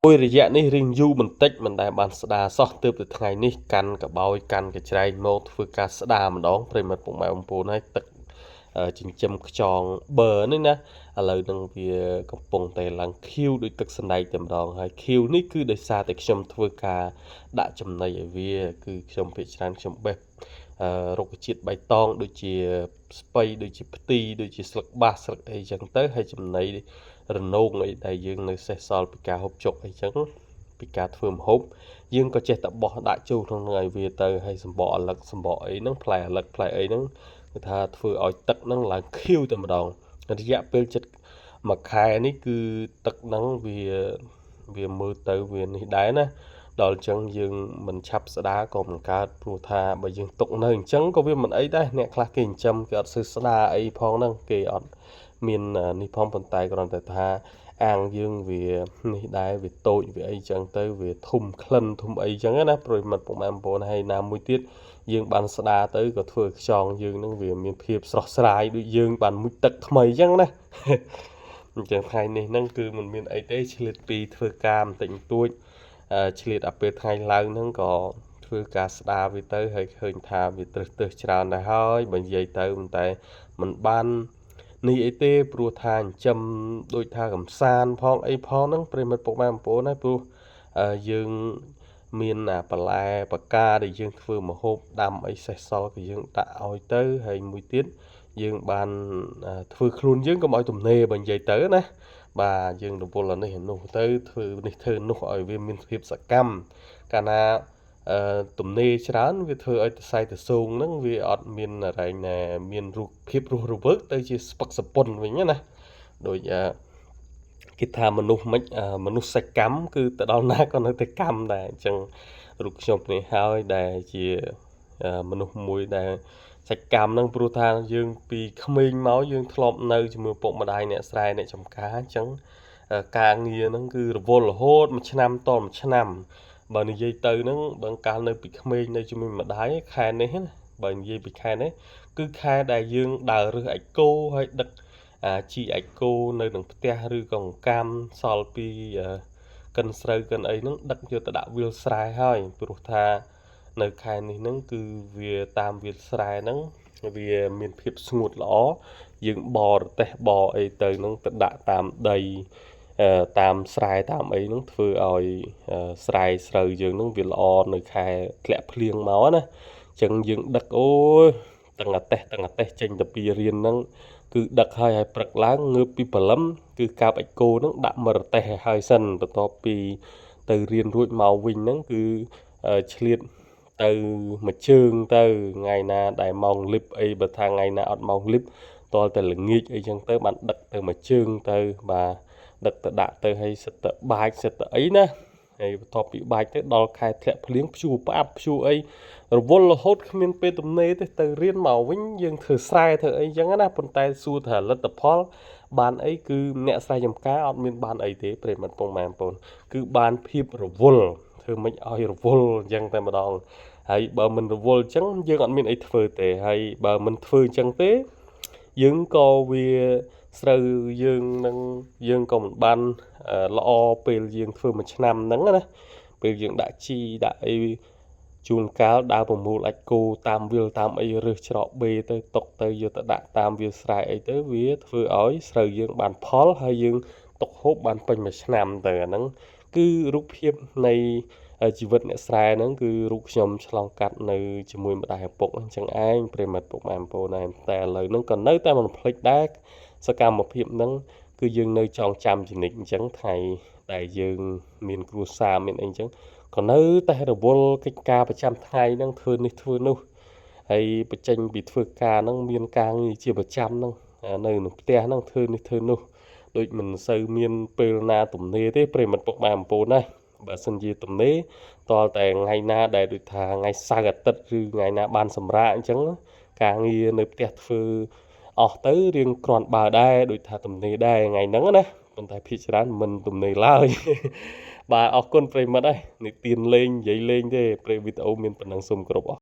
មួយរយៈនេះរៀងយូរបន្តិចមិនដែលបានស្ដារសោះទើបតែថ្ងៃនេះកាន់កបោយកាន់កច្រែងមកធ្វើការស្ដារម្ដងប្រិមិត្តពុកម៉ែបងប្អូនហើយទឹកចិញ្ចឹមខ្យងប៊ឺនេះណាឥឡូវនឹងវាកំពុងតែឡើងខៀវដូចទឹកសណ្ដែកតែម្ដងហើយខៀវនេះគឺដោយសារតែខ្ញុំធ្វើការដាក់ចំណីឲ្យវាគឺខ្ញុំភាគច្រើនខ្ញុំបេះរុក្ខជាតិបៃតងដូចជាស្ពៃដូចជាផ្ទីដូចជាស្លឹកបាសស្លឹកអីចឹងទៅហើយចំណីរនោងអីដែលយើងនៅសេះសល់ពីការហូបចុកអីចឹងពីការធ្វើម្ហូបយើងក៏ចេះតែបោះដាក់ចូលក្នុងនឹងឲ្យវាទៅហើយសម្បកអាលឹកសម្បកអីហ្នឹងផ្លែអាលឹកផ្លែអីហ្នឹងគឺថាធ្វើឲ្យទឹកហ្នឹងឡើងខៀវតែម្ដងរយៈពេលចិត្តមួយខែនេះគឺទឹកហ្នឹងវាមើលទៅវានេះដែរណាដល់អញ្ចឹងយើងមិនឆាប់ស្ដារក៏មិនកើតព្រោះថាបើយើងទុកនៅអញ្ចឹងក៏វាមិនអីដែរអ្នកខ្លះគេចិញ្ចឹមគេអត់ស្ដារអីផងហ្នឹងគេអត់មាននេះផងប៉ុន្តែគ្រាន់តែថាអាងយើងវានេះដែរវាតូចវាអីចឹងទៅវាធំក្លិនធំអីចឹងណាប្រិមិត្តពុកម៉ែបងប្អូនហើយណាមួយទៀតយើងបានស្ដារទៅក៏ធ្វើខ្យងយើងនឹងវាមានភាពស្រស់ស្រាយដូចយើងបានមុជទឹកថ្មីចឹងណាអញ្ចឹងថ្ងៃនេះហ្នឹងគឺមិនមានអីទេឆ្លៀតពីធ្វើការបន្តិចបន្តួចឆ្លៀតដល់ពេលថ្ងៃឡើងហ្នឹងក៏ធ្វើការស្ដារវាទៅហើយឃើញថាវាត្រឹសច្រើនដែរហើយបើនិយាយទៅតែមិនបាននេះអីទេព្រោះថាចិញ្ចឹមដូចថាកំសាន្តផងអីផងហ្នឹងប្រិមិត្តពុកម៉ែបងប្អូនហើយព្រោះយើងមានបន្លែបកាដែលយើងធ្វើម្ហូបដាំអីសេះសល់ក៏យើងដាក់ឲ្យទៅហើយមួយទៀតយើងបានធ្វើខ្លួនយើងកុំឲ្យទំនេរបើនិយាយទៅណាបាទយើងរវល់នេះនោះទៅធ្វើនេះធ្វើនោះឲ្យវាមានភាពសកម្មកាលណាទំនេរច្រើនវាធ្វើឲ្យសរសៃតសូងហ្នឹងវាអត់មានរែងណាមានរូបភាពរស់រវើកទៅជាស្ពឹកសពុនវិញណាដូចគេថាមនុស្សមិនមនុស្សសកម្មគឺទៅដល់ណាក៏នៅតែកម្មដែរអញ្ចឹងរូបខ្ញុំនេះហើយដែលជាមនុស្សមួយដែលសកម្មហ្នឹងព្រោះថាយើងពីក្មេងមកយើងធ្លាប់នៅជាមួយពុកម្ដាយអ្នកស្រែអ្នកចំការអញ្ចឹងការងារហ្នឹងគឺរវល់រហូតមួយឆ្នាំតមួយឆ្នាំបើនិយាយទៅហ្នឹងបើកាលនៅពីក្មេងនៅជាមួយម្ដាយខែនេះណាបើនិយាយពីខែនេះគឺខែដែលយើងដើររើសអាចគោហើយដឹកជីអាចគោនៅក្នុងផ្ទះឬក៏កាមសល់ពីកិនស្រូវកិនអីហ្នឹងដឹកយកទៅដាក់វាលស្រែហើយព្រោះថានៅខែនេះហ្នឹងគឺវាតាមវាលស្រែហ្នឹងវាមានភាពស្ងួតល្អយើងបរទេះបរអីទៅហ្នឹងទៅដាក់តាមដីតាមស្រែតាមអីហ្នឹងធ្វើឲ្យស្រែស្រូវយើងហ្នឹងវាល្អនៅខែធ្លាក់ភ្លៀងមកណាអញ្ចឹងយើងដឹកអូយទាំងអាតេះចេញទៅពីរៀនហ្នឹងគឺដឹកហើយព្រឹកឡើងងើបពីព្រលឹមគឺកាបអាចគោហ្នឹងដាក់មរទេសឲ្យហើយសិនបន្ទាប់ពីទៅរៀនរួចមកវិញហ្នឹងគឺឆ្លៀតទៅមួយជើងទៅថ្ងៃណាដែលម៉ោងលិបអីបើថាថ្ងៃណាអត់ម៉ោងលិបតលតែល្ងាចអីចឹងទៅបានដឹកទៅមួយជើងទៅបាទដឹកទៅដាក់ទៅឲ្យសិតទៅបាចសិតទៅអីណាហើយបន្ទាប់ពីបាចទៅដល់ខែធ្លាក់ភ្លៀងព្យួរផ្អាប់ព្យួរអីរវល់រហូតគ្មានពេលទំនេរទេទៅរៀនមកវិញយើងធ្វើស្រែធ្វើអីចឹងណាប៉ុន្តែសួរថាលទ្ធផលបានអីគឺអ្នកស្រែចម្ការអត់មានបានអីទេប្រិមត្តពងម៉ែបងប្អូនគឺបានភាពរវល់ធ្វើមិនឲ្យរវល់អញ្ចឹងតែម្ដងហើយបើមិនរវល់អញ្ចឹងយើងអត់មានអីធ្វើទេហើយបើមិនធ្វើអញ្ចឹងទេយើងក៏វាស្រូវយើងនឹងយើងក៏មិនបានល្អពេលយើងធ្វើមួយឆ្នាំហ្នឹងណាពេលយើងដាក់ជីដាក់អីជួនកាលដើរប្រមូលអាចគោតាមវាលតាមអីរើសច្រកបេទៅຕົកទៅយកទៅដាក់តាមវាលស្រែអីទៅវាធ្វើឲ្យស្រូវយើងបានផលហើយយើងຕົកហូបបានពេញមួយឆ្នាំទៅអាហ្នឹងគឺរូបភាពនៃជីវិតអ្នកស្រែហ្នឹងគឺរូបខ្ញុំឆ្លងកាត់នៅជាមួយម្ដាយឪពុកអញ្ចឹងឯងប្រិមត្តពុកម៉ែបងប្អូនឯងតែឥឡូវហ្នឹងក៏នៅតែមិនភ្លេចដែរសកម្មភាពហ្នឹងគឺយើងនៅចងចាំជានិច្ចអញ្ចឹងថ្ងៃដែលយើងមានគ្រួសារមានអីអញ្ចឹងក៏នៅតែរវល់កិច្ចការប្រចាំថ្ងៃហ្នឹងធ្វើនេះធ្វើនោះហើយបញ្ចេញពីធ្វើការហ្នឹងមានការងារជាប្រចាំហ្នឹងនៅក្នុងផ្ទះហ្នឹងធ្វើនេះធ្វើនោះដូចមិនសូវមានពេលណាទំនេរទេប្រិមត្តពុកម៉ែបងប្អូនណាបើសិនជាទំនេរតលតែថ្ងៃណាដែលដូចថាថ្ងៃសៅរ៍អាទិត្យឬថ្ងៃណាបានសម្រាកអញ្ចឹងការងារនៅផ្ទះធ្វើអស់ទៅរៀងគ្រាន់បើដែរដូចថាទំនេរដែរថ្ងៃហ្នឹងណាប៉ុន្តែភាគច្រើនមិនទំនេរឡើយបាទអរគុណប្រិមត្តហើយនិទានលេងនិយាយលេងទេព្រៃវីដេអូមានប៉ុណ្ណឹងសូមគោរព